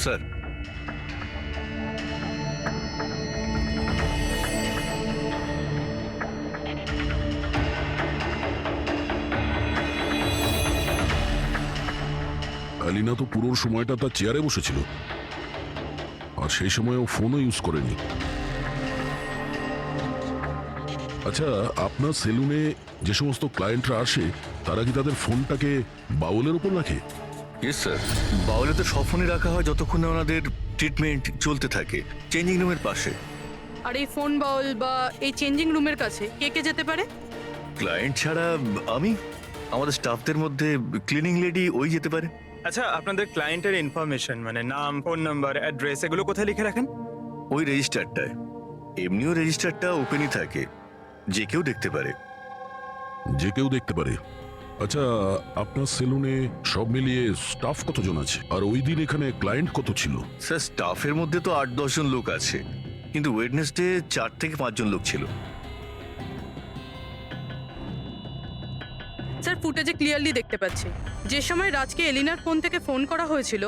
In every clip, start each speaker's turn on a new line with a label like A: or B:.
A: Sir,
B: Alina তো পুরো সময়টা তার চেয়ারে বসেছিল, আর সেই সময় ও ফোনও ইউজ করেনি। আচ্ছা, আপনার সেলুনে যে সমস্ত ক্লায়েন্টরা আসে তারা কি তাদের ফোনটাকে বাউলের উপর রাখে?
A: Yes sir. বাউলে তো সব ফোনে রাখা হয় যতক্ষণ না ওনাদের ট্রিটমেন্ট চলতে থাকে, চেঞ্জিং রুমের পাশে।
C: আর এই ফোন বাউল বা এই চেঞ্জিং রুমের কাছে কে কে যেতে পারে?
A: ক্লায়েন্ট ছাড়া আমি, আমাদের স্টাফদের মধ্যে ক্লিনিং লেডি ওই যেতে পারে।
D: আচ্ছা, আপনাদের ক্লায়েন্টের ইনফরমেশন মানে নাম, ফোন নাম্বার, অ্যাড্রেস এগুলো কোথায় লিখে রাখেন?
A: ওই রেজিস্টারটায়। এমনিও রেজিস্টারটা ওপেনই থাকে, যে কেউ দেখতে পারে।
B: যে কেউ দেখতে পারে। আচ্ছা, আপনার সেলুনে সব মিলিয়ে স্টাফ কতজন আছে, আর ওই দিন এখানে ক্লায়েন্ট কত ছিল?
A: স্যার, স্টাফের মধ্যে তো 8-10 জন লোক আছে, কিন্তু ওয়েডনেসডে 4 থেকে 5 জন লোক ছিল।
C: স্যার, ফুটেজে ক্লিয়ারলি দেখতে পাচ্ছি যে সময় রাজকে এলিনার ফোন থেকে ফোন করা হয়েছিল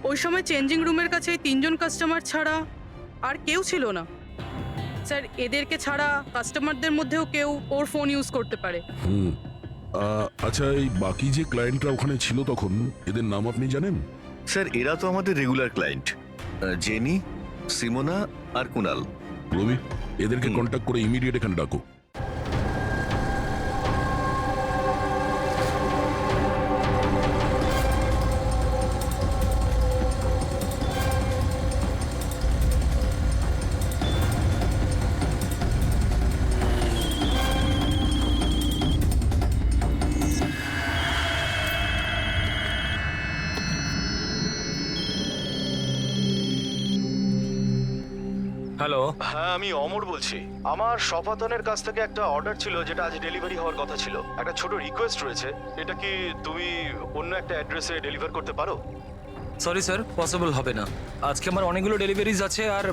C: ওই সময় চেঞ্জিং রুমের কাছে এই 3 জন কাস্টমার ছাড়া আর কেউ ছিল না। স্যার, এদেরকে ছাড়া কাস্টমারদের মধ্যেও কেউ ওর ফোন ইউজ করতে পারে।
B: আচ্ছা, এই বাকি যে ক্লায়েন্টরা ওখানে ছিল তখন, এদের নাম আপনি জানেন?
A: স্যার, এরা তো আমাদের রেগুলার ক্লায়েন্ট, জেনি, সিমোনা আর কুনাল।
B: রবি, এদেরকে কন্ট্যাক্ট করে ইমিডিয়েট এখানে ডাকো।
E: হ্যালো,
F: হ্যাঁ, আমি অমর বলছি। আমার শপাতনের কাছ থেকে একটা অর্ডার ছিল যেটা আজ ডেলিভারি হওয়ার কথা ছিল। একটা ছোট রিকোয়েস্ট রয়েছে, এটা কি তুমি অন্য একটা অ্যাড্রেসে ডেলিভার করতে পারো?
E: সরি স্যার, পসিবল হবে না। আজকে আমার অনেকগুলো ডেলিভারিজ আছে আর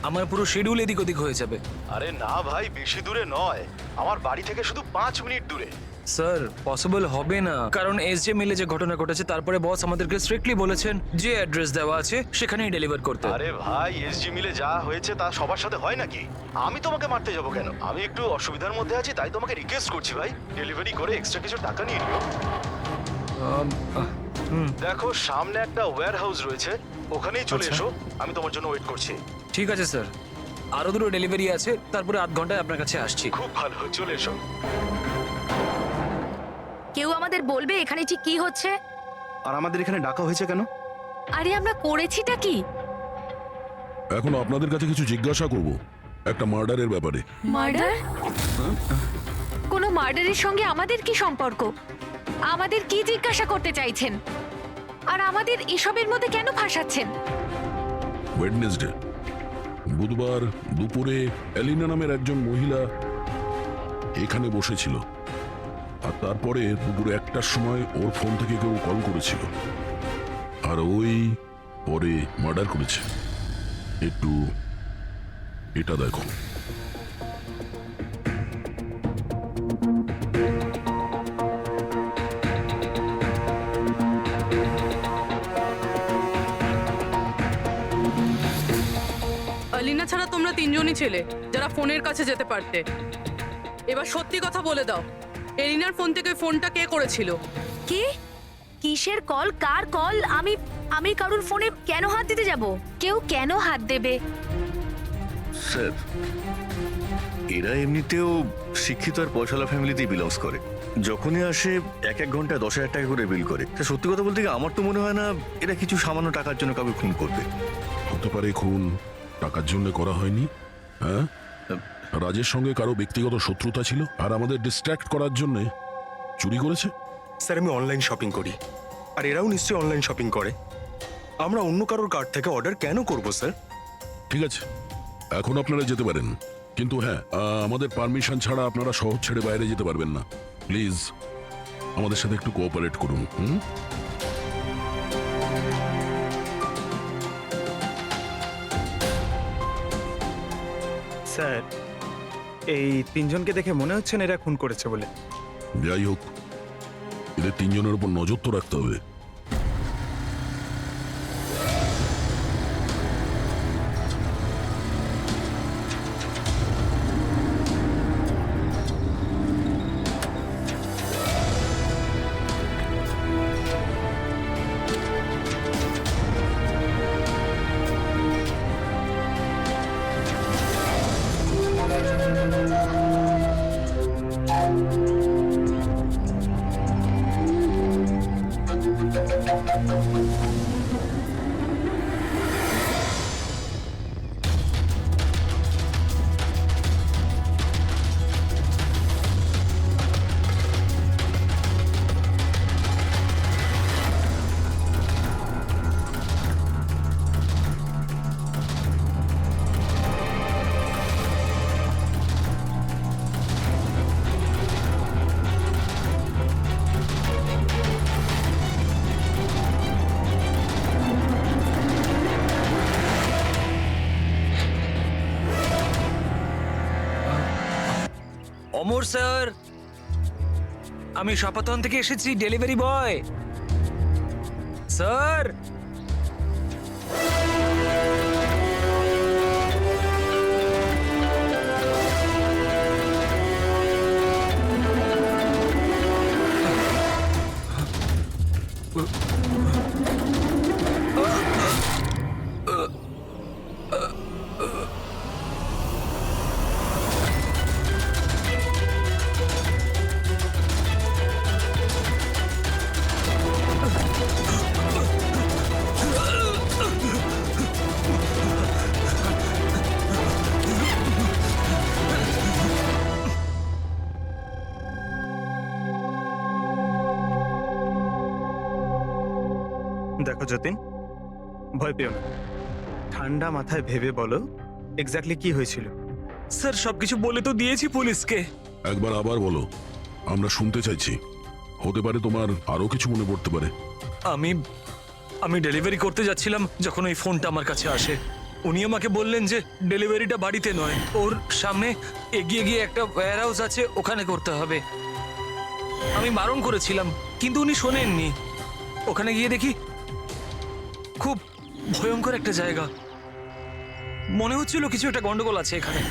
E: আমার পুরো শিডিউল এদিক ওদিক হয়ে যাবে।
F: আরে না ভাই, বেশি দূরে নয়, আমার বাড়ি থেকে শুধু 5 মিনিট দূরে।
E: স্যার, পসিবল হবে না, কারণ এসজে মিলে যে ঘটনা ঘটেছে তারপরে বস আমাদেরকে স্ট্রিক্টলি বলেছেন যে অ্যাড্রেস দেওয়া আছে সেখানেই ডেলিভার করতে।
F: আরে ভাই, এসজি মিলে যা হয়েছে তা সবার সাথে হয় নাকি? আমি তোমাকে মারতে যাবো কেন? আমি একটু অসুবিধার মধ্যে আছি, তাই তোমাকে রিকোয়েস্ট করছি ভাই, ডেলিভারি করে এক্সট্রা কিছু টাকা নিয়ে নিও। দেখো, সামনে একটা ওয়্যার হাউস রয়েছে, ওখানেই চলে
E: আচ্ছা।
F: এসো, আমি তোমার জন্য ওয়েট করছি।
E: ঠিক আছে স্যার, আরো দুটো ডেলিভারি আছে, তারপরে আধ ঘন্টায় আপনার কাছে আসছি।
F: খুব ভালো, চলে এসো।
G: কেউ আমাদের বলবে এখানে ঠিক কি হচ্ছে?
F: আর আমাদের এখানে ডাকা হয়েছে কেন?
G: আরে আমরা করেছিটা কি?
B: এখন আপনাদের কাছে কিছু জিজ্ঞাসা করব একটা মার্ডারের ব্যাপারে।
G: মার্ডার? কোনো মার্ডারের সঙ্গে আমাদের কি সম্পর্ক? আমাদের কি জিজ্ঞাসা করতে চাইছেন? আর আমাদের এসবের মধ্যে কেন ফাঁসাচ্ছেন?
B: ওয়েডনেসডে বুধবার দুপুরে এলিনা নামের একজন মহিলা এখানে বসেছিল, আর তারপরে দুপুরে 1টার সময় ওর ফোন থেকে কেউ কল করেছিল, আর ওই পরে মার্ডার করেছে। একটু এটা দেখো।
C: আলিনা ছাড়া তোমরা 3 জনই ছেলে যারা ফোনের কাছে যেতে পারতে। এবার সত্যি কথা বলে দাও, এলিনার ফোন থেকে ফোনটা কে করেছিল?
G: কি? কিসের কল? কার কল? আমি কারুর ফোনে কেন হাত দিতে যাব? কেউ কেন হাত দেবে?
A: স্যার, এরা এমনিতেও শিক্ষিত আর পয়সালা ফ্যামিলিতেই বিলংস করে। যখনই আসে 1-1 ঘন্টায় 10,000 টাকা করে বিল করে। তা সত্যি কথা বলতে কি, আমার তো মনে হয় না এরা কিছু সামান্য টাকার জন্য কাউকে খুন করবে।
B: হতে পারে খুন টাকার জন্য করা হয়নি। হ্যাঁ, রাজের সঙ্গে কারো ব্যক্তিগত শত্রুতা ছিল, আর আমাদের ডিস্ট্র্যাক্ট করার জন্য চুরি করেছে।
H: স্যার, আমি অনলাইন শপিং করি, আর এরাও নিশ্চয়ই অনলাইন শপিং করে। আমরা অন্য কারোর কার্ড থেকে অর্ডার কেন করব স্যার?
B: ঠিক আছে, এখন আপনারা যেতে পারেন, কিন্তু হ্যাঁ, আমাদের পারমিশন ছাড়া আপনারা শহর ছেড়ে বাইরে যেতে পারবেন না। প্লিজ আমাদের সাথে একটু কোঅপারেট করুন।
D: স্যার, এই 3 জনকে দেখে মনে হচ্ছে না এরা খুন করেছে বলে।
B: যাই হোক, এদের 3 জনের উপর নজর তো রাখতে হবে।
E: অমর স্যার, আমি শাপাতন থেকে এসেছি, ডেলিভারি বয়। স্যার,
D: দেখো যতীন, ভয় পেও না, ঠান্ডা মাথায় ভেবে বলো এক্স্যাক্টলি কি হয়েছিল।
E: স্যার সবকিছু বলে তো দিয়েছি পুলিশকে।
B: একবার আবার বলো, আমরা শুনতে চাইছি। হতে পারে তোমার আরো কিছু মনে পড়তে পারে।
E: আমি আমি ডেলিভারি করতে যাচ্ছিলাম যখন ওই ফোনটা আমার কাছে আসে। উনি আমাকে বললেন যে ডেলিভারিটা বাড়িতে নয়, ওর সামনে এগিয়ে গিয়ে একটা ওয়্যার হাউস আছে, ওখানে করতে হবে। আমি বারণ করেছিলাম কিন্তু উনি শোনেননি। ওখানে গিয়ে দেখি খুব ভয়ঙ্কর একটা জায়গা। মনে হচ্ছিল কিছু একটা গন্ডগোল আছে এখানে।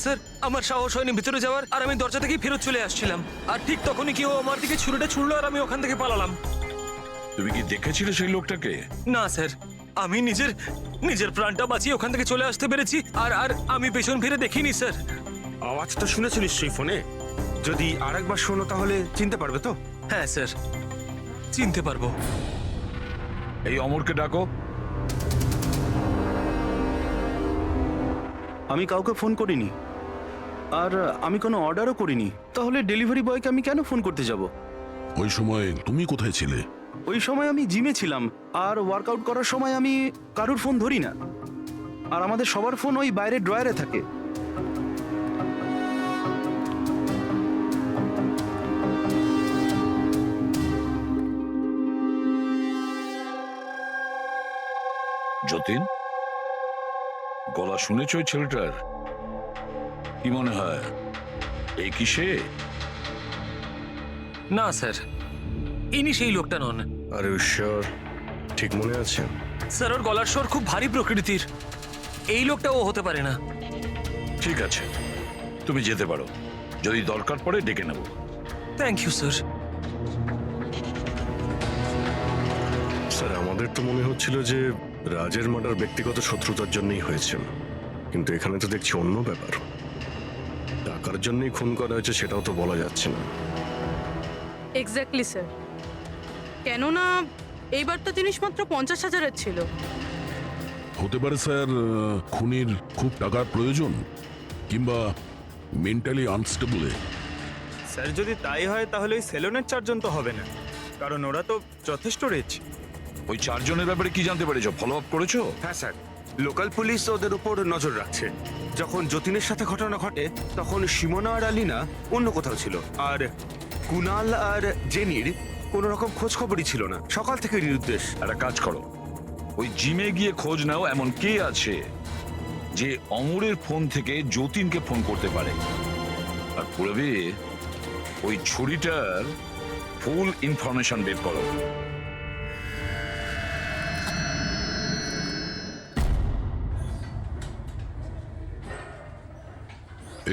E: স্যার আমার সাহস হয়নি ভিতরে যাওয়ার, আর আমি দরজা থেকেই ফেরত চলে আসছিলাম। আর ঠিক তখনই কেউ আমার দিকে ছুরিটা ছুড়লো আর আমি ওখান থেকে পালালাম।
B: তুমি কি দেখেছিলে সেই লোকটাকে?
E: না স্যার, আমি নিজের প্রাণটা বাঁচিয়ে ওখান থেকে চলে আসতে পেরেছি। আর আর আমি পেছন ফিরে দেখিনি স্যার।
H: আওয়াজটা শুনেছো নিশ্চয়ই ফোনে? যদি আরেকবার শোনো তাহলে চিনতে পারবে তো?
E: হ্যাঁ স্যার, চিনতে পারবো।
B: এই অমরকে ডাকো।
F: আমি কাউকে ফোন করিনি, আর আমি কোনো অর্ডারও করিনি। তাহলে ডেলিভারি বয়কে আমি কেন ফোন করতে যাব?
B: ওই সময় তুমি কোথায় ছিলে?
F: ওই সময় আমি জিমে ছিলাম, আর ওয়ার্কআউট করার সময় আমি কারুর ফোন ধরি না। আর আমাদের সবার ফোন ওই বাইরের ড্রয়ারে থাকে।
I: যতীন, গলা শুনেছ ওই ছেলেটার? কি মনে হয় এই কি সে?
E: না স্যার, ইনি সেই লোকটা নন।
H: আরে ঈশ্বর, ঠিক মনে আছে?
E: স্যার ওর গলার স্বর খুব ভারী প্রকৃতির। এই লোকটা ও হতে পারে না।
I: ঠিক আছে, তুমি যেতে পারো। যদি দরকার পড়ে ডেকে নেব।
E: Thank you sir.
H: স্যার, আমাদের তো মনে হচ্ছিল যে রাজের মার্ডার ব্যক্তিগত শত্রুতার জন্যই হয়েছে, কিন্তু এখানে তো দেখছি অন্য ব্যাপার। টাকার জন্যই খুন করা হয়েছে সেটাও তো বলা যাচ্ছে না।
C: Exactly sir. কেননা এইবার তো জিনিসপত্র 50,000-এর ছিল।
B: হতে পারে স্যার, খুনির খুব টাকার প্রয়োজন, কিংবা মেন্টালি আনস্টেবল।
D: স্যার যদি তাই হয় তাহলে ওই সেলুনের 4 জন তো হবে না, কারণ ওরা তো যথেষ্ট রিচ।
I: ওই 4 জনের ব্যাপারে কি জানতে পেরেছো? ফলো আপ করেছো?
J: হ্যাঁ স্যার, লোকাল পুলিশ ওদের উপর নজর রাখছে। যখন যতীনের সাথে ঘটনা ঘটে তখন সিমোনা আর আলিনা অন্য কোথাও ছিল, আর কুনাল আর জেনির কোনো রকম খোঁজ খবরই ছিল না। সকাল থেকে নিরুদ্দেশ।
I: একটা কাজ করো, ওই জিমে গিয়ে খোঁজ নাও এমন কে আছে যে অমরের ফোন থেকে যতীনকে ফোন করতে পারে। আর পুরবে ওই ছুরিটার ফুল ইনফরমেশন বের করো।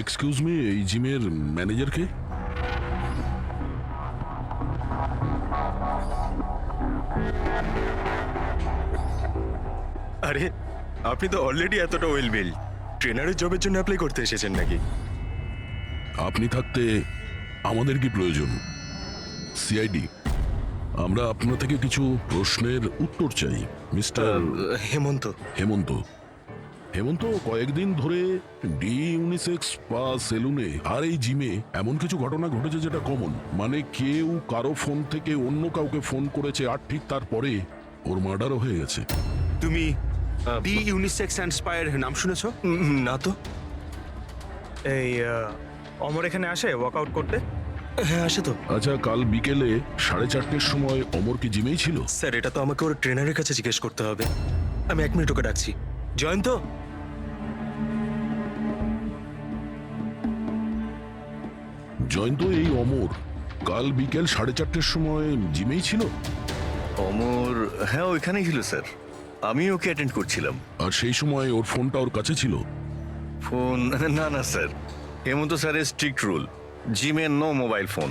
B: এক্সকিউজ মি, এই জিমের ম্যানেজার কে?
H: আরে আপনি তো অলরেডি এতটা ওয়েল বিল্ড, ট্রেনারের জবের জন্য অ্যাপ্লাই করতে এসেছেন নাকি?
B: আপনি থাকতে আমাদের কি প্রয়োজন? সিআইডি, আমরা আপনার থেকে কিছু প্রশ্নের উত্তর চাই মিস্টার
H: হেমন্ত।
B: হেমন্ত। হেমন্ত, কয়েকদিন ধরে ডি ইউনিসেক্স বা সেলুনে আর এই জিমে এমন কিছু ঘটনা ঘটেছে যেটা কমন, মানে কেউ কারো ফোন থেকে অন্য কাউকে ফোন করেছে আর ঠিক তারপরে ওর মার্ডারও হয়ে গেছে।
J: তুমি ডি ইউনিসেক্স অ্যান্ড স্পায়ার নাম শুনেছো?
H: না তো।
D: এই অমর এখানে আসে ওয়ার্কআউট করতে?
H: হ্যাঁ আসে তো।
B: আচ্ছা, কাল বিকেলে 4:30-র সময় অমর কি জিমেই ছিল?
H: স্যার, এটা তো আমাকে ওর ট্রেনারের কাছে জিজ্ঞেস করতে হবে। আমি 1 মিনিট ওকে ডাকছি। জয়ন্ত,
B: জয়ন্ত, এই অমর কাল বিকেল 4:30টার সময় জিমেই ছিল?
A: অমর, হ্যাঁ ওইখানেই ছিল স্যার, আমি ওকে অ্যাটেন্ড করছিলাম।
B: আর সেই সময় ওর ফোনটা ওর কাছে ছিল?
A: ফোন না না স্যার, হেমন্ত স্যারের স্ট্রিক্ট রুল, জিমে নো মোবাইল ফোন।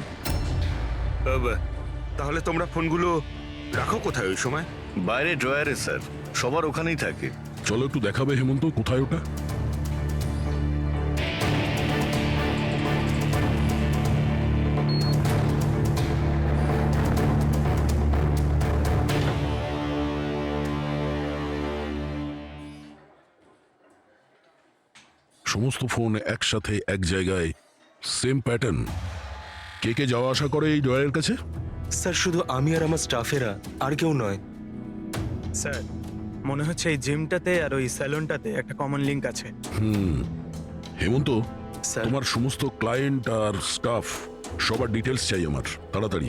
J: তাহলে তোমরা ফোনগুলো রাখো কোথায় ওই সময়?
A: বাইরে ড্রয়ারে স্যার, সবার ওখানেই থাকে।
B: চলো একটু দেখাবে হেমন্ত, কোথায় ওটা? সমস্ত ফোন একসাথে এক জায়গায়, সেম প্যাটার্ন। কে কে যাওয়া আসা করে এই ড্রয়ারের কাছে?
K: স্যার শুধু আমি আর আমার স্টাফেরা, আর কেউ নয়।
D: স্যার মনে হচ্ছে এই জিমটাতে আর ওই স্যালুনটাতে একটা কমন লিংক আছে।
B: হেমন্ত,
K: স্যার।
B: তোমার সমস্ত ক্লায়েন্ট আর স্টাফ সবার ডিটেলস চাই আমার, তাড়াতাড়ি।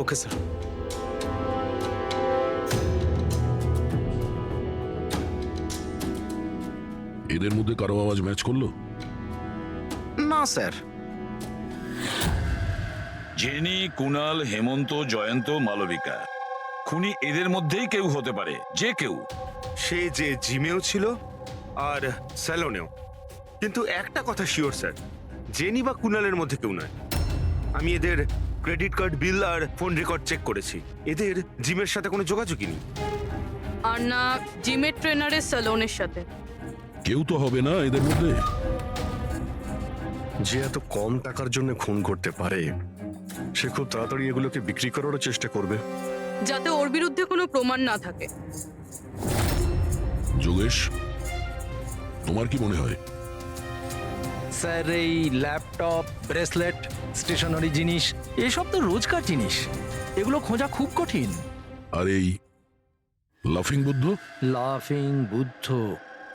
K: Okay sir.
B: এদের মধ্যে কারো আওয়াজ ম্যাচ করলো?
K: না স্যার।
I: জেনি, কুনাল, হেমন্ত, জয়ন্ত, মালবিকা, খুনি এদের মধ্যেই কেউ হতে পারে, যে কেউ।
J: সে যে জিমেও ছিল আর স্যালনেও। কিন্তু একটা কথা শিওর স্যার, জেনি বা কুনালের মধ্যে কেউ নয়। আমি এদের ক্রেডিট কার্ড, বিল আর ফোন রেকর্ড চেক করেছি। এদের জিমের সাথে কোনো যোগাযোগই নেই।
C: আর না জিমের ট্রেনারের স্যালনের সাথে।
B: কেউ তো হবে না এদের মধ্যে?
H: যে এত কম টাকার জন্য খুন করতে পারে, সে খুব তাড়াতাড়ি এগুলোকে বিক্রি করারও চেষ্টা করবে।
C: যাতে ওর বিরুদ্ধে কোনো প্রমাণ না থাকে।
B: যোগেশ, তোমার কি মনে হয়?
L: স্যার এই ল্যাপটপ, ব্রেসলেট, স্টেশনারি জিনিস, এসব তো রোজকার জিনিস, এগুলো খোঁজা খুব কঠিন।
B: আর এই লাফিং বুদ্ধ?
L: লাফিং বুদ্ধ,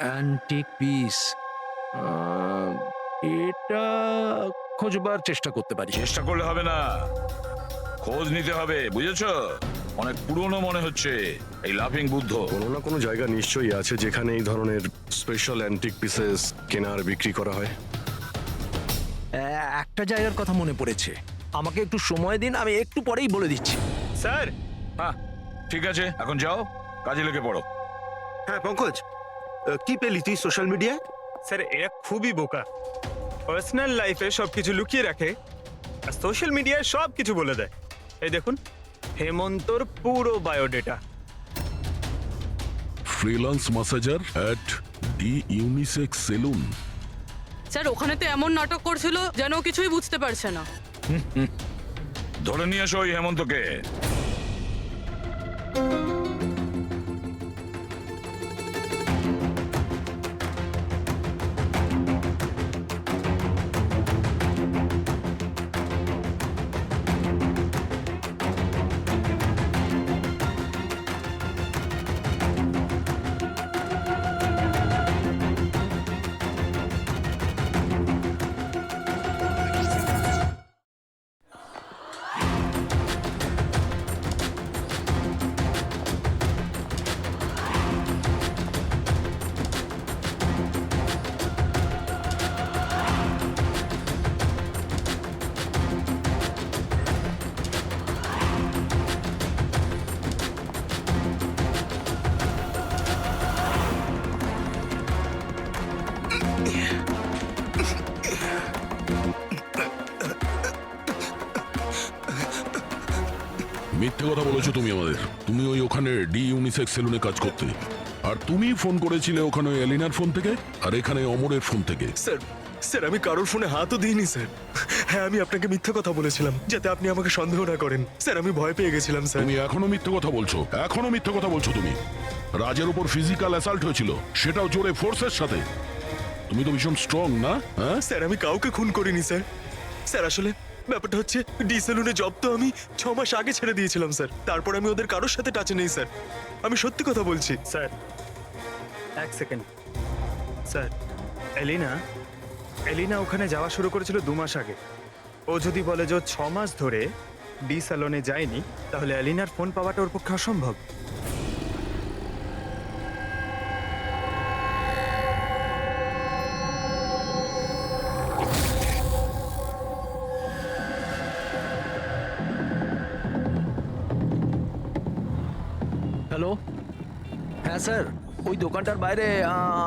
L: অ্যান্টিক পিস, এটা খোঁজবার চেষ্টা করতে পারি।
I: চেষ্টা করলে হবে না, খোঁজ নিতে হবে, বুঝেছো? অনেক পুরনো মনে হচ্ছে এই লাফিং বুদ্ধ।
H: কোনো না কোনো জায়গা নিশ্চয়ই আছে যেখানে এই ধরনের স্পেশাল অ্যান্টিক পিসেস কেনা আর বিক্রি করা হয়।
L: একটা জায়গার কথা মনে পড়েছে, আমাকে একটু সময় দিন, আমি একটু পরেই বলে দিচ্ছি।
D: স্যার
I: হ্যাঁ ঠিক আছে, এখন যাও, কাজে লেগে পড়ো।
J: হ্যাঁ পঙ্কজ, কি পেলি তুই সোশ্যাল মিডিয়ায়?
D: স্যার এরা খুবই বোকা, পার্সোনাল লাইফে সবকিছু লুকিয়ে রাখে আর সোশ্যাল মিডিয়ায় সব কিছু বলে দেয়। এই দেখুন, হেমন্তর পুরো biodata.
B: Freelance masseur at the unisex salon.
C: Sir ওখানে তো এমন নাটক করছিল যেন ও কিছুই বুঝতে পারছে না।
I: ধরে নিয়ে এসো ওই হেমন্তকে।
B: মিথ্যে কথা বলেছো তুমি আমাদের। তুমি ওই ওখানে ডি ইউনিসেক্স সেলুনে কাজ করতে, আর তুমি ফোন করেছিলে ওখানে ওই এলিনার ফোন থেকে আর এখানে অমরের ফোন থেকে।
K: স্যার স্যার আমি কারোর ফোনে হাতও দিইনি স্যার। হ্যাঁ আমি আপনাকে মিথ্যে কথা বলেছিলাম যাতে আপনি আমাকে সন্দেহ না করেন। স্যার আমি ভয় পেয়ে গেছিলাম স্যার।
B: তুমি এখনো মিথ্যে কথা বলছো, এখনো মিথ্যে কথা বলছো তুমি। রাজের উপর ফিজিক্যাল অ্যাসাল্ট হয়েছিল, সেটাও জোরে ফোর্সের সাথে। তুমি তো ভীষণ স্ট্রং না? হ্যাঁ
K: স্যার আমি কাউকে খুন করিনি স্যার। স্যার আসলে ব্যাপারটা হচ্ছে ডি সেলুনে জব তো আমি 6 মাস আগে ছেড়ে দিয়েছিলাম স্যার। তারপর আমি ওদের কারোর সাথে টাচে নেই স্যার, আমি সত্যি কথা বলছি।
D: স্যার এক সেকেন্ড স্যার, এলিনা ওখানে যাওয়া শুরু করেছিল 2 মাস আগে। ও যদি বলে যে 6 মাস ধরে ডি স্যালনে যায়নি, তাহলে এলিনার ফোন পাওয়াটা ওর পক্ষে অসম্ভব।
L: হ্যালো, হ্যাঁ স্যার, ওই দোকানটার বাইরে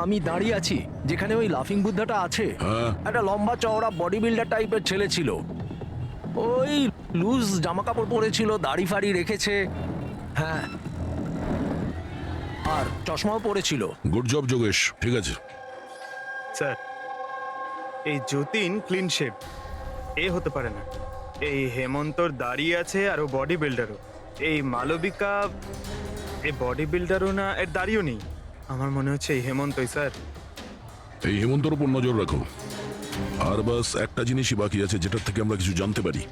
L: আমি দাঁড়িয়ে আছি, যেখানে ওই লাফিং বুদ্ধাটা আছে।
B: হ্যাঁ।
L: একটা লম্বা চওড়া বডি বিল্ডার টাইপের ছেলে ছিল, ওই লুজ জামা কাপড় পরেছিল, দাড়ি ফাড়ি রেখেছে, হ্যাঁ, আর চশমাও পরেছিল।
B: গুড জব যোগেশ, ঠিক আছে।
D: স্যার, এই যতীন ক্লিন শেভ এ হতে পারে না। এই হেমন্তর দাঁড়িয়ে আছে আর ও বডি বিল্ডারও। এই মালবিকা এই বডি বিল্ডারও না, এর দাঁড়িয়েও নেই। আমার মনে হচ্ছে এই হেমন্তই স্যার।
B: এই হেমন্তর উপর নজর রাখো। আর বাস একটা জিনিসই বাকি আছে যেটার থেকে আমরা কিছু জানতে পারি,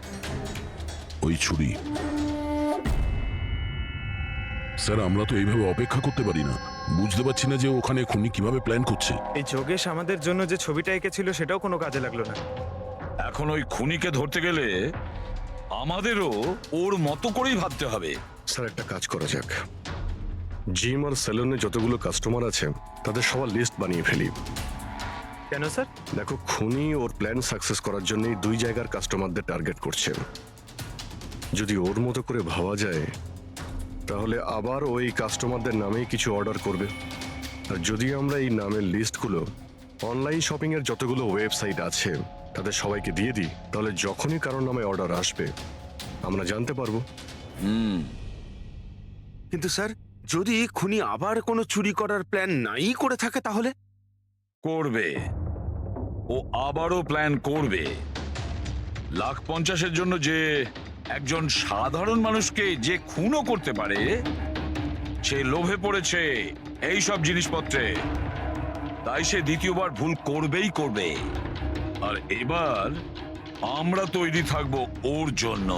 B: ওই ছুরি। স্যার, আমরা তো এইভাবে অপেক্ষা করতে পারি না। বুঝতে পারছি না যে ওখানে খুনি কিভাবে প্ল্যান করছে।
D: এই যোগেশ আমাদের জন্য যে ছবিটা এঁকেছিল সেটাও কোনো কাজে লাগলো না।
I: এখন ওই খুনিকে ধরতে গেলে আমাদেরও ওর মতো করেই ভাবতে হবে।
H: স্যার, একটা কাজ করা যাক, জিম আর সেলুনে যতগুলো কাস্টমার আছে তাদের সবার লিস্ট বানিয়ে ফেলি।
D: কেন স্যার?
H: দেখো, খুনি ওর প্ল্যান সাকসেস করার জন্যই 2 জায়গার কাস্টমারদের টার্গেট করছে। যদি ওর মতো করে ভাবা যায় তাহলে আবার ওই কাস্টমারদের নামেই কিছু অর্ডার করবে। আর যদি আমরা এই নামের লিস্টগুলো অনলাইন শপিং এর যতগুলো ওয়েবসাইট আছে তাদের সবাইকে দিয়ে দিই, তাহলে যখনই কারোর নামে অর্ডার আসবে আমরা জানতে পারবো।
J: কিন্তু স্যার, যদি খুনি আবার কোনো চুরি করার প্ল্যান নাই করে থাকে তাহলে?
I: করবে, ও আবারও প্ল্যান করবে। 1,50,000-এর জন্য যে একজন সাধারণ মানুষকে যে খুনও করতে পারে, সে লোভে পড়েছে এই সব জিনিসপত্রে, তাই সে দ্বিতীয়বার ভুল করবেই করবে। আর এবার আমরা তৈরি থাকবো ওর জন্য।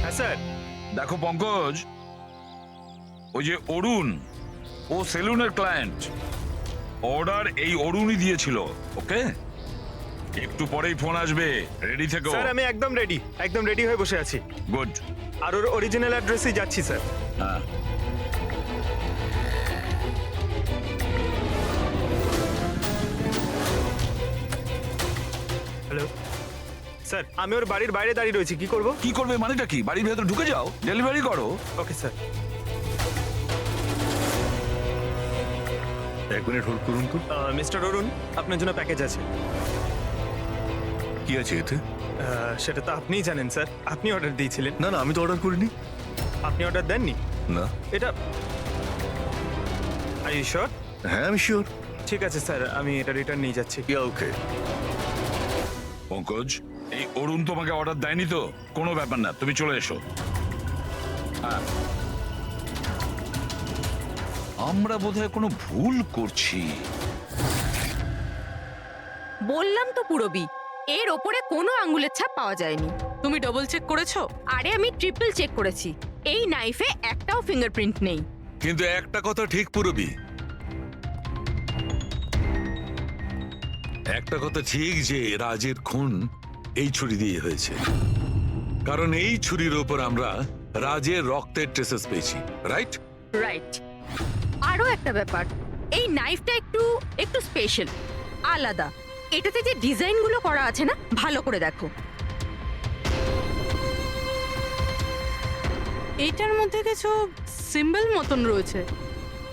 D: হ্যাঁ স্যার।
I: দেখো পঙ্কজ, ওই যে অরুণ, ও সেলুনের ক্লায়েন্ট, অর্ডার এই অরুণই দিয়েছিল। ওকে, একটু পরেই ফোন আসবে, রেডি থেকো।
D: স্যার, আমি একদম রেডি হয়ে বসে আছি।
I: গুড।
D: আর ওর অরিজিনাল অ্যাড্রেসেই যাচ্ছি স্যার।
I: হ্যাঁ,
D: হ্যালো স্যার, আমি ওর বাড়ির বাইরে দাঁড়িয়ে রয়েছি, কি করব?
I: কি করবে মানেটা কি? বাড়ির ভেতর ঢুকে যাও, ডেলিভারি করো।
D: Okay sir.
A: 1 মিনিট হোল্ড করুন তো।
D: মিস্টার অরুণ, আপনার জন্য প্যাকেজ আছে।
A: কি আছে এতে?
D: সেটা তো আপনিই জানেন স্যার, আপনি অর্ডার দিয়েছিলেন।
A: না না, আমি তো অর্ডার করিনি।
D: আপনি অর্ডার দেননি?
A: না।
D: এটা আর ইউ শিওর?
A: হ্যাঁ, আমি শিওর।
D: ঠিক আছে স্যার, আমি এটা রিটার্ন নিয়ে যাচ্ছি।
A: ওকে।
I: পঙ্কজ, এই অরুণ তোমাকে অর্ডার দেয়নি তো? কোনো ব্যাপার না, তুমি চলে এসো। হ্যাঁ, আমরা বোধহয় কোনো ভুল করছি।
G: বললাম তো পুরবি, এর ওপরে কোনো আঙ্গুলের ছাপ পাওয়া যায়নি।
C: তুমি ডবল চেক করেছো?
G: আরে আমি ট্রিপল চেক করেছি, এই নাইফে একটাও ফিঙ্গারপ্রিন্ট নেই।
K: কিন্তু একটা কথা ঠিক পুরবি, একটা কথা ঠিক যে রাজের খুন এই ছুরি দিয়ে হয়েছে, কারণ এই ছুরির ওপর আমরা রাজের রক্তের ট্রেসেস পেয়েছি, রাইট?
G: রাইট। আরো একটা ব্যাপার, এই নাইফটা একটু একটু স্পেশাল, আলাদা। এটাতে যে ডিজাইনগুলো করা আছে না, ভালো করে দেখো।
C: এইটার মধ্যে কিছু সিম্বল মতন রয়েছে।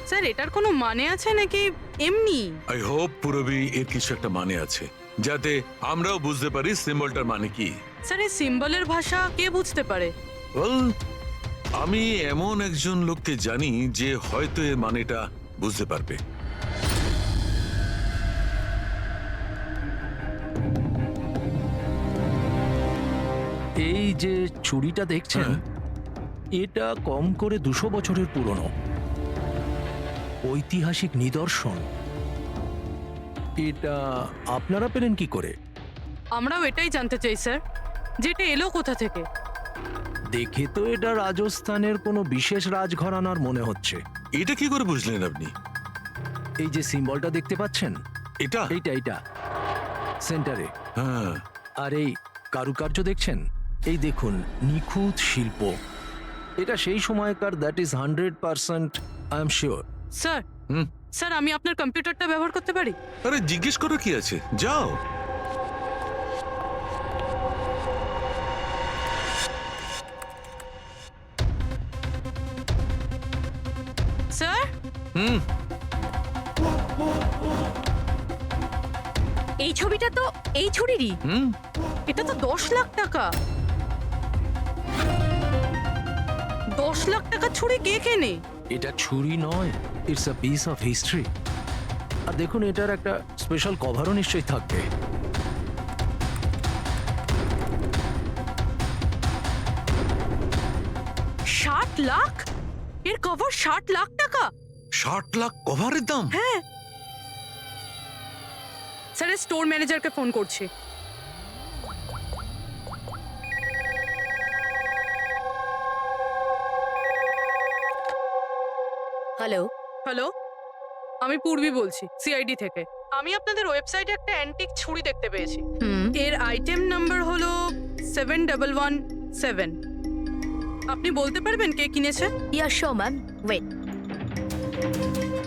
C: স্যার, এটার কোনো মানে আছে নাকি এমনি?
K: আই হোপ পুরবি এর কিছু একটা মানে আছে, যাতে আমরাও বুঝতে পারি সিম্বলটার মানে কি।
C: স্যার, এই সিম্বলের ভাষা কে বুঝতে পারে?
K: ওয়েল, আমি এমন একজন লোককে জানি যে হয়তো এর মানেটা বুঝতে পারবে।
L: এই যে ছুরিটা দেখছেন, এটা কম করে 200 বছরের পুরনো, ঐতিহাসিক নিদর্শন। এটা আপনারা পেলেন কি করে?
C: আমরাও এটাই জানতে চাই স্যার, যেটা এলো কোথা থেকে।
L: দেখে তো এটা রাজস্থানের কোনো বিশেষ রাজঘরানার মনে হচ্ছে।
K: এটা কি করে বুঝলেন আপনি?
L: এই যে সিম্বলটা দেখতে পাচ্ছেন,
K: এটা
L: এইটা সেন্টারে,
K: হ্যাঁ,
L: আর এই কারুকার্য দেখছেন? এই দেখুন, নিখুঁত শিল্প। এটা সেই সময়কার, that is 100%, I am sure.
C: Sir sir আমি আপনার কম্পিউটারটা ব্যবহার করতে পারি?
K: আরে জিজ্ঞেস করো কি আছে, যাও।
C: স্যার
G: এই ছবিটা তো এই ছুরিরই।
C: এটা তো 10 লাখ টাকা। 10 লাখ টাকা ছুরি কে কেনে?
L: এটা ছুরি নয়, it's a piece of history. আর দেখুন, এটার একটা স্পেশাল কভারও নিশ্চয়ই থাকবে।
C: ষাট লাখ? এর কভার 60 লাখ টাকা?
K: 60 লাখ কভারের দাম?
C: হ্যাঁ স্যার, স্টোর ম্যানেজারকে ফোন করছি।
G: হ্যালো,
C: হ্যালো, আমি পূর্বী বলছি সিআইডি থেকে। আমি আপনাদের ওয়েবসাইটে একটা অ্যান্টিক ছুরি দেখতে পেয়েছি। এর আইটেম নাম্বার হলো 7117। আপনি বলতে পারবেন কে কিনেছে?
G: ইয়া শো ম্যাম, ওয়েট।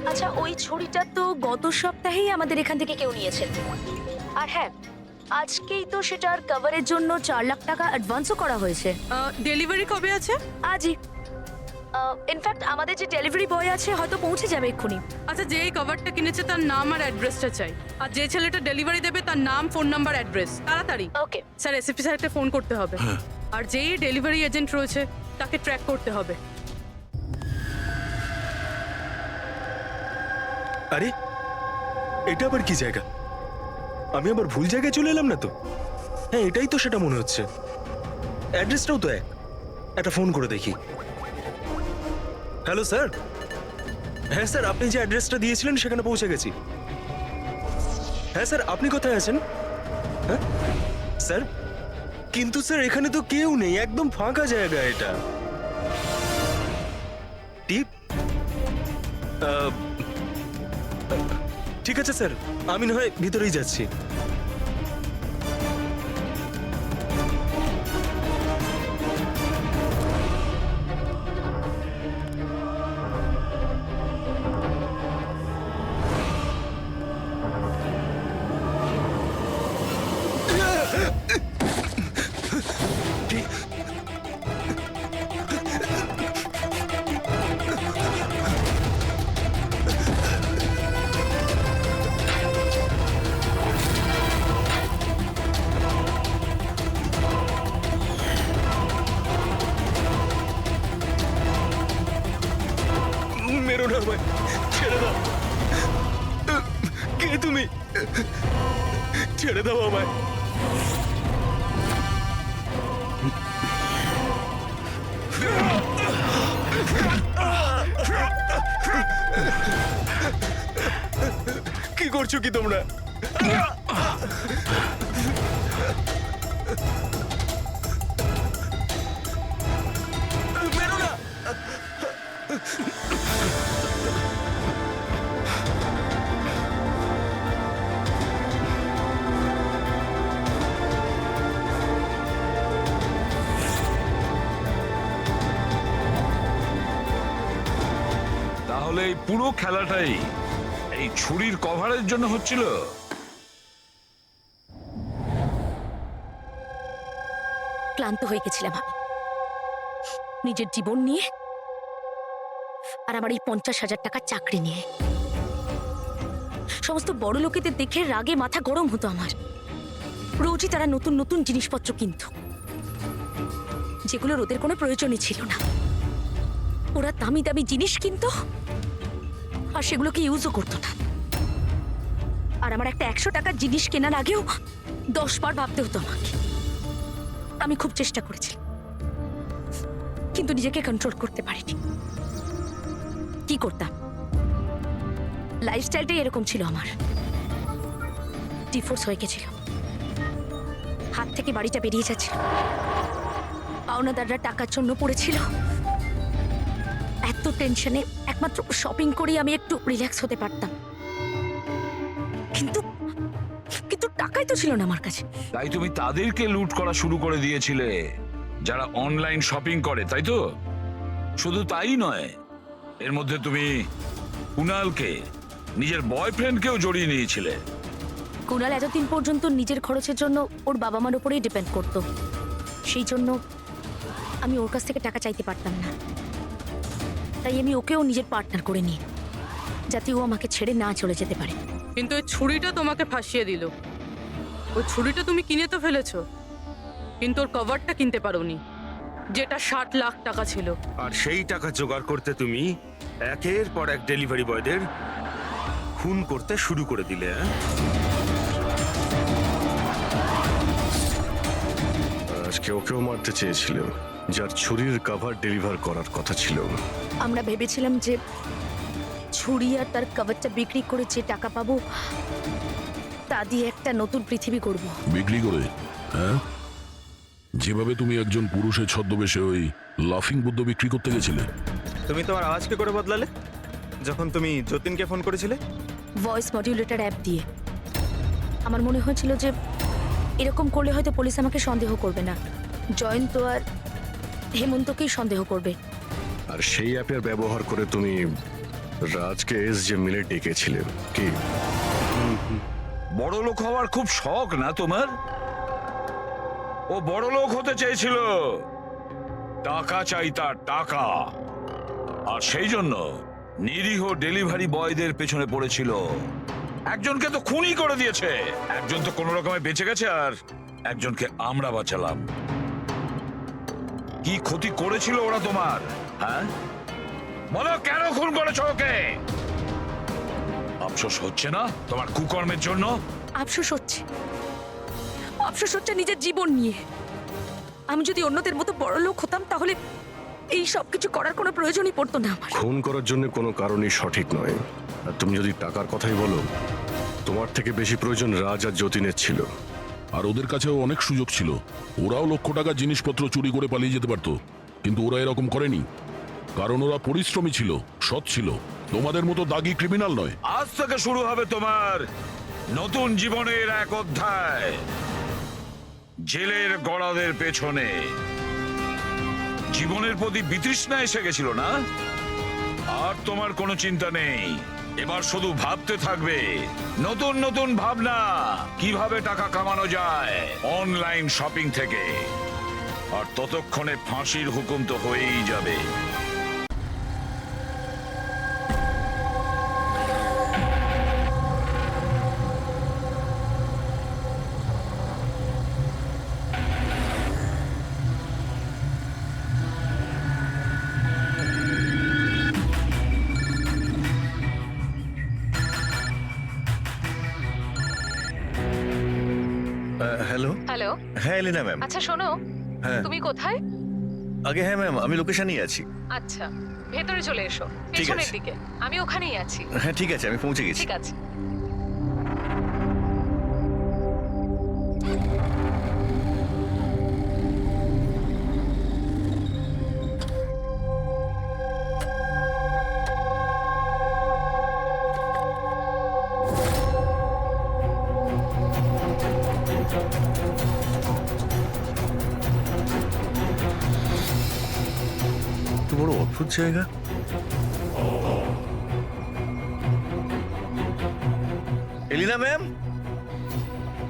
G: আচ্ছা, ওই ছুরিটা তো গত সপ্তাহেই আমাদের এখান থেকে কেউ নিয়েছেন। আর হ্যাঁ, আজকেই তো সেটার কভারের জন্য 4 লাখ টাকা অ্যাডভান্সও করা হয়েছে।
C: ডেলিভারি কবে আছে?
G: আজই। ইনফ্যাক্ট আমাদের যে ডেলিভারি বয় আছে হয়তো পৌঁছে যাবে এক্ষুনি।
C: আচ্ছা, যে এই কভারটা কিনেছে তার নাম আর অ্যাড্রেসটা চাই। আর যে ছেলেটা ডেলিভারি দেবে তার নাম, ফোন নাম্বার, অ্যাড্রেস। তাড়াতাড়ি।
G: ওকে
C: স্যার, এসএসপি স্যারকে ফোন করতে হবে। আর যেই ডেলিভারি এজেন্ট রয়েছে তাকে ট্র্যাক করতে হবে।
K: আরে এটা আবার কি জায়গা? আমি আবার ভুল জায়গায় চলে এলাম না তো? হ্যাঁ, এটাই তো সেটা মনে হচ্ছে। অ্যাড্রেসটাও তো একটা ফোন করে দেখি। Hello sir. হ্যাঁ স্যার, আপনি যে অ্যাড্রেসটা দিয়েছিলেন সেখানে পৌঁছে গেছি। হ্যাঁ স্যার, আপনি কোথায় আছেন? হ্যাঁ স্যার, কিন্তু স্যার এখানে তো কেউ নেই, একদম ফাঁকা জায়গা এটা। টিপ ঠিক আছে স্যার, আমি না হয় ভিতরেই যাচ্ছি। মেরো না আমায়, ছেড়ে দাও। কে তুমি? ছেড়ে দাও আমায়। কি করছো কি তোমরা? মেরো না।
I: তাহলে এই পুরো খেলাটাই এই ছুরির কভারের জন্য হচ্ছিল?
G: ক্লান্ত হয়ে গেছিলাম আমি নিজের জীবন নিয়ে, আর আমার এই 50,000 টাকার চাকরি নিয়ে। সমস্ত বড় লোকেদের দেখে রাগে মাথা গরম হতো আমার। রোজই তারা নতুন নতুন জিনিসপত্র কিনত, যেগুলোর ওদের কোনো প্রয়োজনই ছিল না। ওরা দামি দামি জিনিস কিনতো আর সেগুলোকে ইউজও করতো না। আর আমার একটা 100 টাকার জিনিস কেনার আগেও 10 বার ভাবতে হতো আমাকে। আমি খুব চেষ্টা করেছি, কিন্তু নিজেকে কন্ট্রোল করতে পারিনি। কি করতাম, লাইফস্টাইলটাই এরকম ছিল আমার। ডিভোর্স হয়ে গেছিল, হাত থেকে বাড়িটা বেরিয়ে যাচ্ছিল, পাওনাদাররা টাকার জন্য পড়েছিল। এত টেনশনে একমাত্র শপিং করেই আমি একটু রিল্যাক্স হতে পারতাম। কিন্তু কিন্তু টাকা টাকাই তো ছিল না আমার কাছে।
I: তাই তুমি তাদেরকে লুট করা শুরু করে দিয়েছিলে যারা অনলাইন শপিং করে, তাই তো? শুধু তাই নয়, এর মধ্যে তুমি কুনালকে, নিজের বয়ফ্রেন্ডকেও জড়িয়ে নিয়েছিলে।
G: কুণাল এতদিন পর্যন্ত নিজের খরচের জন্য ওর বাবা মার উপরেই ডিপেন্ড করতো, সেই জন্য আমি ওর কাছ থেকে টাকা চাইতে পারতাম না। তাই আমি ওকেও নিজের পার্টনার করে নিই, যাতে ও আমাকে ছেড়ে না চলে যেতে পারে।
C: কিন্তু ওই ছুরিটা তোমাকে ফাঁসিয়ে দিল। ওই ছুরিটা তুমি কিনে তো ফেলেছো, কিন্তু ওর কভারটা কিনতে পারোনি, যেটা 60 লাখ টাকা ছিল।
J: আর সেই টাকা জোগাড় করতে তুমি একের পর এক ডেলিভারি বয়দের খুন করতে শুরু করে দিলে।
H: আজকে ওকেও মারতে চেয়েছিল, যার ছুরির কভার ডেলিভার করার কথা ছিল।
G: আমরা ভেবেছিলাম যে ছুরি আর তার কভারটা বিক্রি করে যে টাকা পাবো তা দিয়ে একটা নতুন পৃথিবী করব।
B: বিক্রি করে? হ্যাঁ, যেভাবে তুমি একজন পুরুষের ছদ্মবেশে ওই লাফিং বুদ্ধ বিক্রি করতে গেছিলে।
D: তুমি তোমার আওয়াজ কি করে বদলালে যখন তুমি যতীনকে ফোন করেছিলে?
G: ভয়েস মডিউলেটর অ্যাপ দিয়ে। আমার মনে হয়েছিল যে এরকম করলে হয়তো পুলিশ আমাকে সন্দেহ করবে না, জয়ন্ত আর হেমন্তকেই সন্দেহ করবে।
H: আর সেই অ্যাপের ব্যবহার করে তুমি রাজকে যে মিলে ডেকেছিলে কি?
I: বড় লোক হওয়ার খুব শখ না তোমার? ও বড় লোক হতে চেয়েছিল, টাকা চাই তার, টাকা। আর সেই জন্য নিরীহ ডেলিভারি বয়দের পেছনে পড়েছিল। একজনকে তো খুনই করে দিয়েছে, একজন তো কোনো রকমে বেঁচে গেছে, আর একজনকে আমরা বাঁচালাম। কি ক্ষতি করেছিল ওরা তোমার? হ্যাঁ, বলো কেন খুন করেছো ওকে? আফসোস হচ্ছে না তোমার কুকর্মের জন্য?
G: আফসোস হচ্ছে, আফসোস হচ্ছে নিজের জীবন নিয়ে। আমি যদি অন্যদের মতো বড় লোক হতাম তাহলে এই সব কিছু করার কোনো প্রয়োজনই পড়তো না আমার।
H: খুন করার জন্য কোনো কারণই সঠিক নয়। আর তুমি যদি টাকার কথাই বলো, তোমার থেকে বেশি প্রয়োজন রাজ আর যতীনের ছিল।
B: আর ওদের কাছেও অনেক সুযোগ ছিল, ওরাও লক্ষ টাকার জিনিসপত্র চুরি করে পালিয়ে যেতে পারতো, কিন্তু ওরা এরকম করেনি, কারণ ওরা পরিশ্রমী ছিল, সৎ ছিল, তোমাদের মতো দাগী ক্রিমিনাল নয়।
I: আজ থেকে শুরু হবে তোমার নতুন জীবনের এক অধ্যায়, জেলের গড়াদের পেছনে। জীবনের প্রতি বিতৃষ্ণা এসে গেছিল না? আর তোমার কোনো চিন্তা নেই, এবার শুধু ভাবতে থাকবে নতুন নতুন ভাবনা, কিভাবে টাকা কামানো যায় অনলাইন শপিং থেকে। আর ততক্ষণে ফাঁসির হুকুম তো হয়েই যাবে।
A: হ্যালো।
G: হ্যালো,
A: হ্যাঁ এলিনা ম্যাম।
G: আচ্ছা শোনো,
A: হ্যাঁ
G: তুমি কোথায়?
A: আগে হ্যাঁ ম্যাম, আমি লোকেশনেই আছি।
G: আচ্ছা, ভেতরে চলে এসো,
A: ঠিক
G: পেছনের
A: আছে।
G: দিকে। আমি ওখানেই আছি।
A: হ্যাঁ ঠিক আছে, আমি পৌঁছে গেছি।
G: ঠিক আছে।
A: এত বড় অদ্ভুত জায়গা। এলিনা ম্যাম,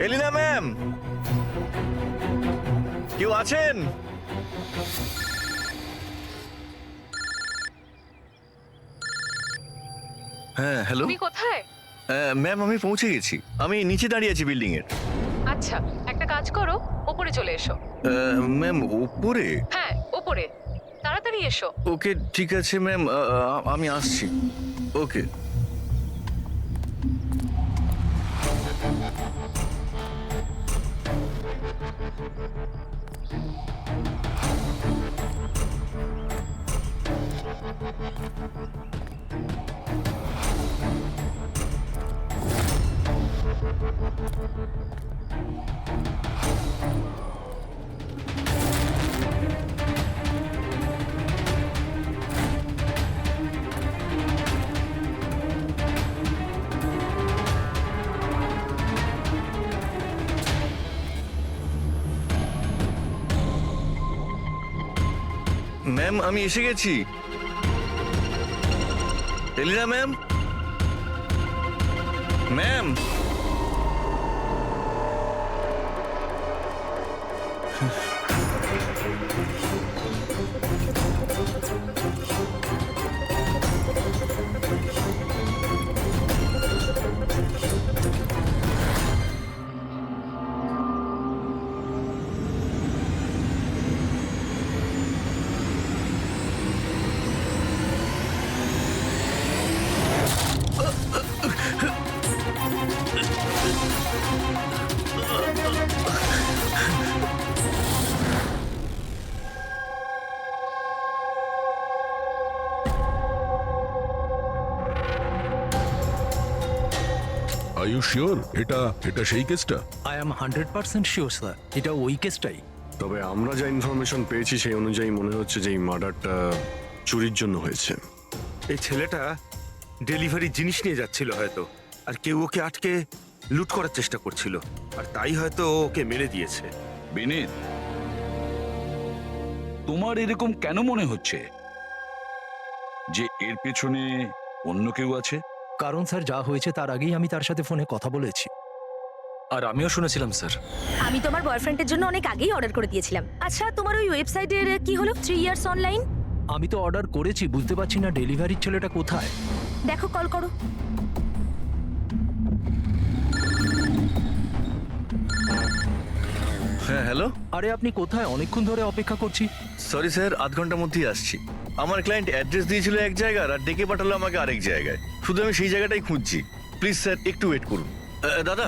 A: এলিনা ম্যাম, কেউ আছেন? হ্যাঁ হ্যালো।
G: তুমি কোথায়?
A: ম্যাম আমি পৌঁছে গেছি, আমি নিচে দাঁড়িয়ে আছি বিল্ডিং এর।
G: আচ্ছা, একটা কাজ করো, ওপরে চলে এসো।
A: ম্যাম উপরে?
G: হ্যাঁ, ওপরে তাড়াতাড়ি এসো।
A: ওকে ঠিক আছে ম্যাম, আমি আসছি। ওকে। ম্যাম আমি এসে গেছি। Elina ma'am, ma'am.
B: Are you sure এটা এটা সেই কেসটা?
L: আই এম 100% শিওর স্যার, এটা ওই কেসটাই।
H: তবে আমরা যা ইনফরমেশন পেয়েছি সেই অনুযায়ী মনে হচ্ছে যে এই মার্ডারটা চুরির জন্য হয়েছে।
J: এই ছেলেটা ডেলিভারি জিনিস নিয়ে যাচ্ছিল হয়তো, আর কেউ ওকে আটকে লুট করার চেষ্টা করছিল, আর তাই হয়তো ও ওকে মেরে দিয়েছে।
I: বিনীত, তোমার এরকম কেন মনে হচ্ছে যে এর পেছনে অন্য কেউ আছে?
L: কারণ স্যার যা হয়েছে তার আগেই আমি তার সাথে ফোনে কথা বলেছি।
E: আর আমিও শুনেছিলাম স্যার।
G: আমি তোমার বয়ফ্রেন্ডের জন্য অনেক আগেই অর্ডার করে দিয়েছিলাম। আচ্ছা তোমার ওই ওয়েবসাইটের কি হলো 3 ইয়ার্স অনলাইন?
L: আমি তো অর্ডার করেছি, বুঝতে পারছি না ডেলিভারির ছেলেটা কোথায়।
G: দেখো কল করো।
A: হ্যাঁ হ্যালো।
L: আরে আপনি কোথায়? অনেকক্ষণ ধরে অপেক্ষা করছি।
A: সরি স্যার, আধ ঘন্টার মধ্যেই আসছি। আমার ক্লায়েন্ট অ্যাড্রেস দিয়েছিল এক জায়গায় আর ডেকে পাঠালো আমাকে আরেক জায়গায়। শুধু আমি সেই জায়গাটাই খুঁজছি। প্লিজ স্যার একটু ওয়েট করুন। দাদা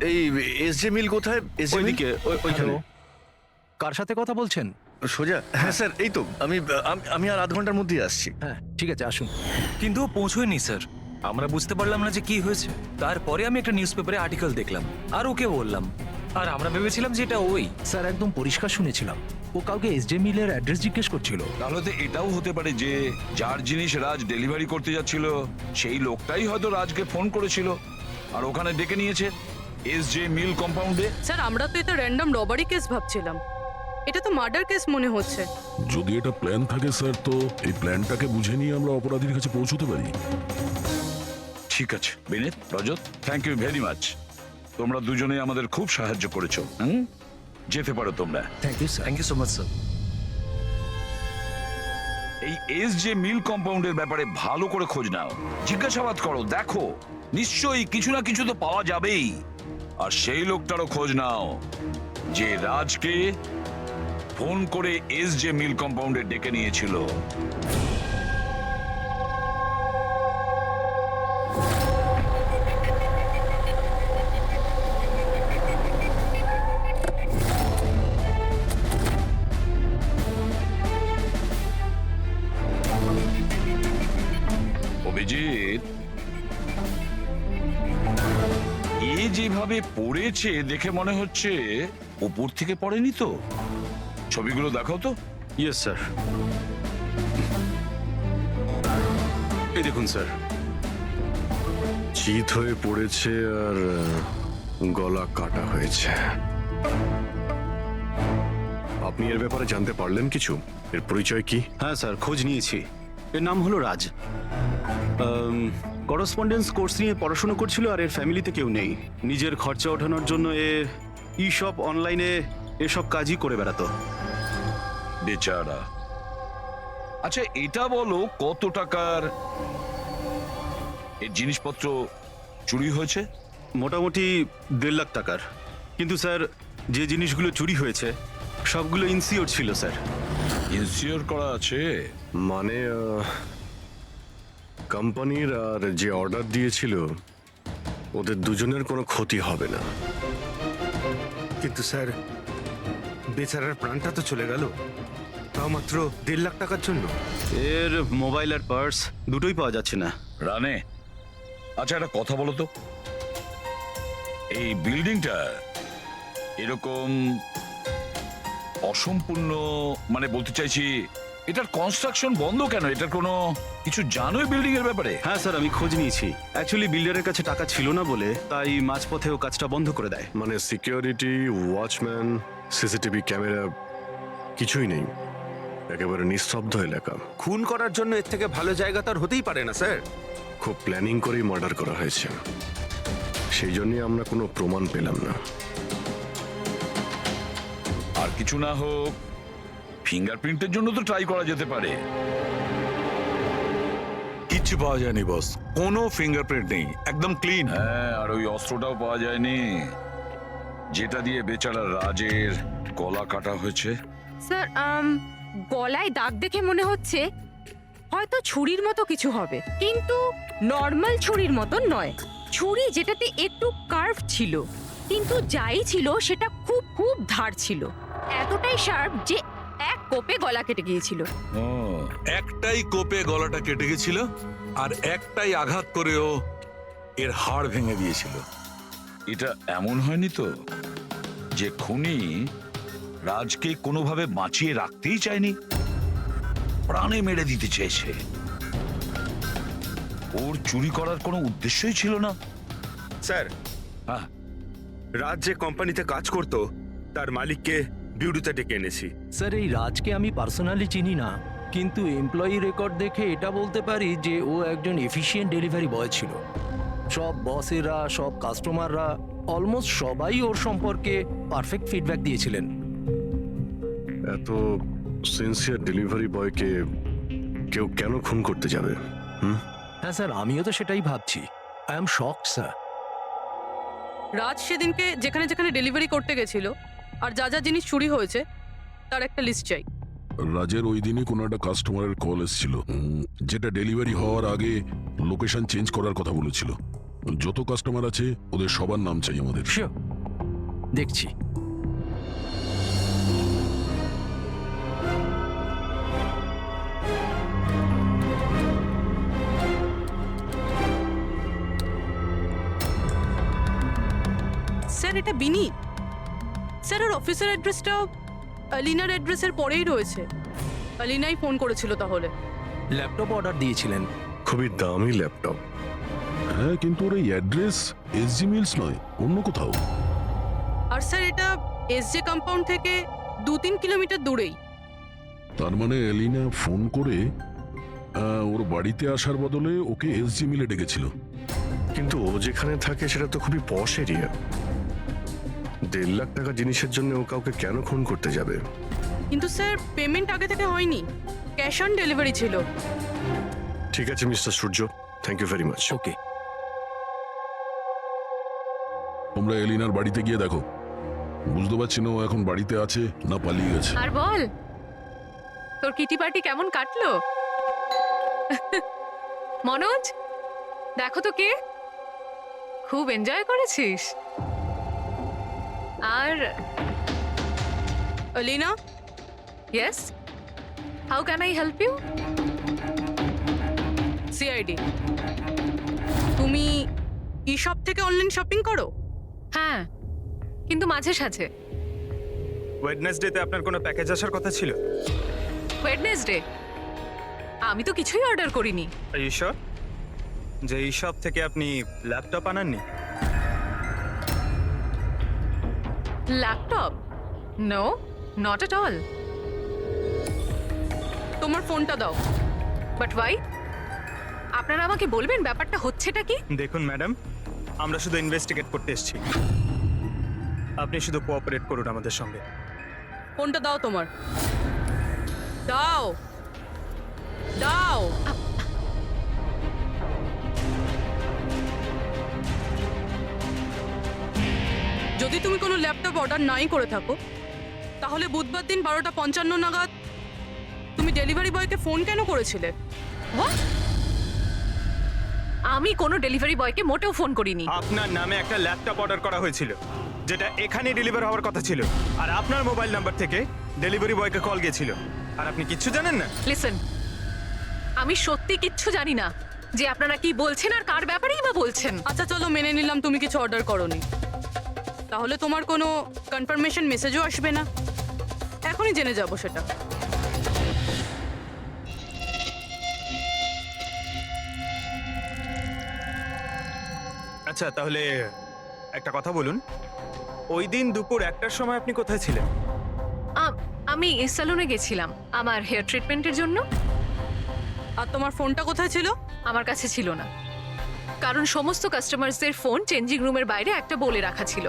A: এই এসজে মিল কোথায়? এসজে মিল
L: হ্যালো, কার সাথে কথা বলছেন?
A: সোজা? হ্যাঁ স্যার এই তো আমি আর আধ ঘন্টার মধ্যেই আসছি।
L: হ্যাঁ ঠিক আছে, আসুন।
E: কিন্তু ও পৌঁছয়নি স্যার। আমরা বুঝতে পারলাম না যে কি হয়েছে। তারপরে আমি একটা নিউজ পেপারে আর্টিকেল দেখলাম আর ওকে বললাম, আর আমরা ভেবেছিলাম যে এটা ওই।
L: স্যার একদম পরিষ্কার শুনেছিলাম, ও কাউকে এসজে মিলের অ্যাড্রেস জিজ্ঞেস করছিল।
I: তাহলে তো এটাও হতে পারে যে যার জিনিস রাজ ডেলিভারি করতে যাচ্ছিল সেই লোকটাই হয়তো রাজকে ফোন করেছিল আর ওখানে ডেকে নিয়েছে এসজে মিল কম্পাউন্ডে।
C: স্যার আমরা তো এটা র্যান্ডম রবারি কেস ভাবছিলাম, এটা তো মার্ডার কেস মনে হচ্ছে।
B: যদি এটা প্ল্যান থাকে স্যার, তো এই প্ল্যানটাকে বুঝে নিয়ে আমরা অপরাধীর কাছে পৌঁছতে পারি।
I: ঠিক আছে Vineet, Rajat, thank you very much. তোমরা দুজনে আমাদের খুব সাহায্য করেছো। যেতে পারো তোমরা।
L: Thank you sir.
E: Thank you so much sir.
I: এই এসজে মিল কম্পাউন্ডের ব্যাপারে ভালো করে খোঁজ নাও, জিজ্ঞাসাবাদ করো, দেখো নিশ্চয়ই কিছু না কিছু তো পাওয়া যাবেই। আর সেই লোকটারও খোঁজ নাও যে রাজকে ফোন করে এসজে মিল কম্পাউন্ডে ডেকে নিয়েছিল। অভিজিৎ, এ যেভাবে পড়েছে দেখে মনে হচ্ছে উপর থেকে পড়েনি তো। ছবিগুলো দেখাও তো।
K: ইয়েস স্যার, এই দেখুন স্যার।
H: চিত হয়ে পড়েছে আর গলা কাটা হয়েছে। আপনি এর ব্যাপারে জানতে পারলেন কিছু? এর পরিচয় কি?
K: হ্যাঁ স্যার, খোঁজ নিয়েছি। এর নাম হলো রাজ। করসপন্ডেন্স কোর্স নিয়ে পড়াশোনা করছিল আর এর ফ্যামিলিতে কেউ নেই। নিজের খরচা ওঠানোর জন্য ই শপ অনলাইনে এসব কাজই করে বেড়াতো।
I: বেচারা। আচ্ছা এটা বলো, কত টাকার এই জিনিসপত্র চুরি হয়েছে?
K: মোটামুটি 1.5 লাখ টাকার। কিন্তু স্যার যে জিনিসগুলো চুরি হয়েছে সবগুলো ইনসিওর ছিল স্যার।
I: ইনসিওর করা আছে?
H: মানে কোম্পানির আর যে অর্ডার দিয়েছিল ওদের দুজনের কোনো ক্ষতি হবে না।
J: কিন্তু স্যার বেচারার প্রাণটা তো চলে গেল, তাও মাত্র 1.5 লাখ টাকার জন্য।
K: এর মোবাইল আর পার্স দুটোই পাওয়া যাচ্ছে না।
I: রানে, আচ্ছা একটা কথা বলো তো, এই বিল্ডিংটা এরকম অসম্পূর্ণ, মানে বলতে চাইছি এটার কনস্ট্রাকশন বন্ধ কেন? এটার কোনো কিছু জানোই বিল্ডিং এর ব্যাপারে?
K: হ্যাঁ স্যার, আমি খোঁজ নিয়েছি। অ্যাকচুয়ালি বিল্ডারের কাছে টাকা ছিল না বলে তাই মাঝপথে ও কাজটা বন্ধ করে দেয়।
H: মানে সিকিউরিটি, ওয়াচম্যান, সিসিটিভি ক্যামেরা কিছুই নেই। একেবারে নিস্তব্ধ এলাকা।
J: খুন করার জন্য এর থেকে ভালো জায়গা তো আর হতেই পারে না স্যার।
H: খুব প্ল্যানিং করেই মার্ডার করা হয়েছে, সেই জন্যই আমরা কোনো প্রমাণ পেলাম না।
I: আর কিছু না হোক, ফিঙ্গারপ্রিন্টের জন্য তো ট্রাই করা যেতে পারে।
M: কিচ্ছু পাওয়া যায়নি বস, কোনো ফিঙ্গারপ্রিন্ট নেই, একদম ক্লিন।
I: হ্যাঁ, আর ওই অস্ত্রটাও পাওয়া যায়নি যেটা দিয়ে বেচারা রাজের গলা কাটা হয়েছে।
G: স্যার গলায় দাগ দেখে মনে হচ্ছে হয়তো ছুরির মতো কিছু হবে, কিন্তু নর্মাল ছুরির মতো নয়। ছুরি যেটাতে একটু কার্ভ ছিল, কিন্তু যাই ছিল সেটা খুব খুব ধার ছিল, এতটাই শার্প যে এক কোপে গলা কেটে গিয়েছিল।
I: ও,
M: একটাই কোপে গলাটা কেটে গেছিল, আর একটাই আঘাত করেও এর হাড় ভেঙে দিয়েছিল।
I: এটা এমন হয়নি তো যে খুনি রাজকে কোনোভাবে বাঁচিয়ে রাখতেই চায়নি, প্রাণে মেরে দিতে চেয়েছে? ওর চুরি করার কোনো উদ্দেশ্যই ছিল না।
J: স্যার,
I: হ্যাঁ,
J: রাজ যে কোম্পানিতে কাজ করত তার মালিককে বিউরুতে ডেকে এনেছি।
L: স্যার এই রাজকে আমি পার্সোনালি চিনি না, কিন্তু এমপ্লয়ি রেকর্ড দেখে এটা বলতে পারি যে ও একজন এফিশিয়েন্ট ডেলিভারি বয় ছিল। সব বসেরা, সব কাস্টমাররা, অলমোস্ট সবাই ওর সম্পর্কে পারফেক্ট ফিডব্যাক দিয়েছিলেন।
H: এত সিনসিয়ার ডেলিভারি বয়কে কেউ কেন খুন করতে যাবে?
L: হ্যাঁ স্যার, আমিও তো সেটাই ভাবছি। I am shocked sir.
C: Raj সেদিনকে যেখানে যেখানে ডেলিভারি করতে গেছিল আর যা যা জিনিস চুরি হয়েছে তার একটা লিস্ট চাই।
B: রাজের ওই দিনই কোনো একটা কাস্টমারের কল এসেছিল, যেটা ডেলিভারি হওয়ার আগে লোকেশন চেঞ্জ করার কথা বলেছিল। যত কাস্টমার আছে ওদের সবার নাম চাই আমাদের।
L: শিওর, দেখছি।
C: স্যার এটা বিনি। স্যার ওর অফিসের অ্যাড্রেসটাও আলিনার অ্যাড্রেসের পরেই রয়েছে। আলিনাই ফোন করেছিল তাহলে।
L: ল্যাপটপ অর্ডার দিয়েছিলেন।
H: খুবই দামি ল্যাপটপ।
B: হ্যাঁ, কিন্তু ওর এই অ্যাড্রেস এসজি মিলস নয়, অন্য কোথাও।
C: আর স্যার এটা এসজে কম্পাউন্ড থেকে 2-3 কিলোমিটার দূরেই।
B: তার মানে এলিনা ফোন করে ওর বাড়িতে আসার বদলে ওকে এসজি মিলে ডেকেছিল।
H: কিন্তু ও যেখানে থাকে সেটা তো খুবই পশ এরিয়া। 1.5 লাখ টাকা জিনিসের জন্য ও কাউকে কেন খুন করতে যাবে?
C: কিন্তু স্যার পেমেন্ট আগে থেকে হয়নি, ক্যাশ অন ডেলিভারি ছিল।
H: ঠিক আছে mister Surya, thank you very much.
L: Okay,
B: তোমরা এলিনার বাড়িতে গিয়ে দেখো। বুঝতে পারছি না ও এখন বাড়িতে আছে না পালিয়ে গেছে।
G: আর বল, তোর কিটি পার্টি কেমন কাটলো? মনোজ, দেখো তো কে, খুব এনজয় করেছিস। আর
C: Alina,
G: yes, how can I help you?
C: CID. তুমি ই শপ থেকে অনলাইন শপিং করো?
G: হ্যাঁ, কিন্তু মাঝে সাঝে।
D: ওয়েডনেসডেতে আপনার কোনো প্যাকেজ আসার কথা ছিল?
G: ওয়েডনেসডে আমি তো কিছুই অর্ডার করিনি।
D: ঈশ্বর, যে এই শপ থেকে আপনি ল্যাপটপ আনাননি?
G: Laptop? No, not at all.
C: তোমার ফোনটা দাও।
G: But why? আপনারা আমাকে বলবেন ব্যাপারটা হচ্ছেটা কি?
D: দেখুন ম্যাডাম, আমরা শুধু ইনভেস্টিগেট করতে এসেছি, আপনি শুধু কোঅপারেট করুন আমাদের সঙ্গে।
C: ফোনটা দাও তোমার, দাও দাও। যদি তুমি কোনো ল্যাপটপ অর্ডার নাই করে থাকো, তাহলে বুধবার দিন 12:55 নাগাদ তুমি ডেলিভারি বয়কে ফোন কেন করেছিলে?
G: What? আমি কোনো ডেলিভারি বয়কে মোটেও ফোন করিনি।
D: আপনার নামে একটা ল্যাপটপ অর্ডার করা হয়েছিল, যেটা এখানে ডেলিভার হওয়ার কথা ছিল, আর আপনার মোবাইল নাম্বার থেকে ডেলিভারি বয়কে কল গিয়েছিল, আর আপনি কিচ্ছু জানেন না?
G: লিসেন, আমি সত্যি কিচ্ছু জানি না যে আপনারা কি বলছেন আর কার ব্যাপারেই বা বলছেন।
C: আচ্ছা চলো মেনে নিলাম তুমি কিছু অর্ডার করোনি, তাহলে তোমার কোনো কনফার্মেশন মেসেজও আসবে না। এখনই জেনে যাবো সেটা।
D: আচ্ছা তাহলে একটা কথা বলুন, ওই দিন দুপুর 1টার সময় আপনি কোথায় ছিলেন?
N: আমি এই স্যালুনে গেছিলাম আমার হেয়ার ট্রিটমেন্টের জন্য।
C: আর তোমার ফোনটা কোথায় ছিল?
N: আমার কাছে ছিল না, কারণ সমস্ত কাস্টমারসদের ফোন চেঞ্জিং রুমের বাইরে একটা বলে রাখা ছিল।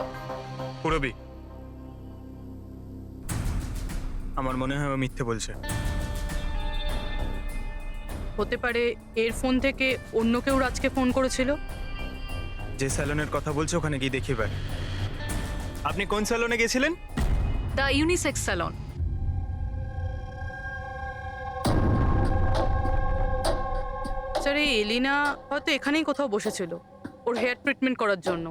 D: পুরবি, আমার মনে হয় ও মিথ্যে বলছে।
C: হতে পারে এর ফোন থেকে অন্য কেউ রাজকে ফোন করেছিল।
D: যে স্যালনের কথা বলছে ওখানে গিয়ে দেখি এবার। আপনি কোন স্যালনে গেছিলেন?
N: The unisex salon.
C: স্যার এই এলিনা হয়তো এখানেই কোথাও বসেছিল ওর হেয়ার ট্রিটমেন্ট করার জন্য।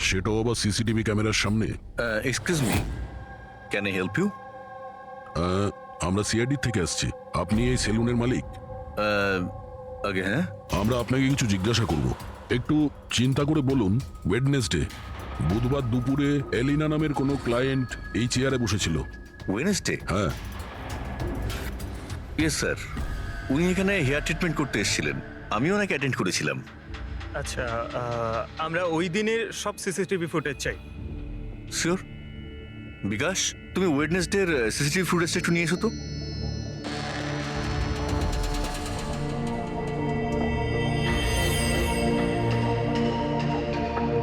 B: সেটাও আবার সিসিটিভি ক্যামেরার সামনে।
A: Excuse me, can I help you?
B: আমরা সিআইডি থেকে আসছি। আপনি এই সেলুনের মালিক?
A: আগে হ্যাঁ।
B: আমরা আপনাকে কিছু জিজ্ঞাসা করব। একটু চিন্তা করে বলুন, ওয়েডনেসডে বুধবার দুপুরে এলিনা নামের কোনো ক্লায়েন্ট এই চেয়ারে বসেছিল?
A: ওয়েডনেসডে?
B: হ্যাঁ।
A: ইয়েস স্যার, উনি এখানে হেয়ার ট্রিটমেন্ট করতে এসেছিলেন, আমি ওনাকে অ্যাটেন্ড করেছিলাম।
D: আচ্ছা, আমরা ওই দিনের সব সিসিটিভি ফুটেজ চাই।
A: শিওর। বিকাশ, তুমি ওয়েডনেসডের সিসিটিভি ফুটেজটা একটু নিয়ে এসো তো।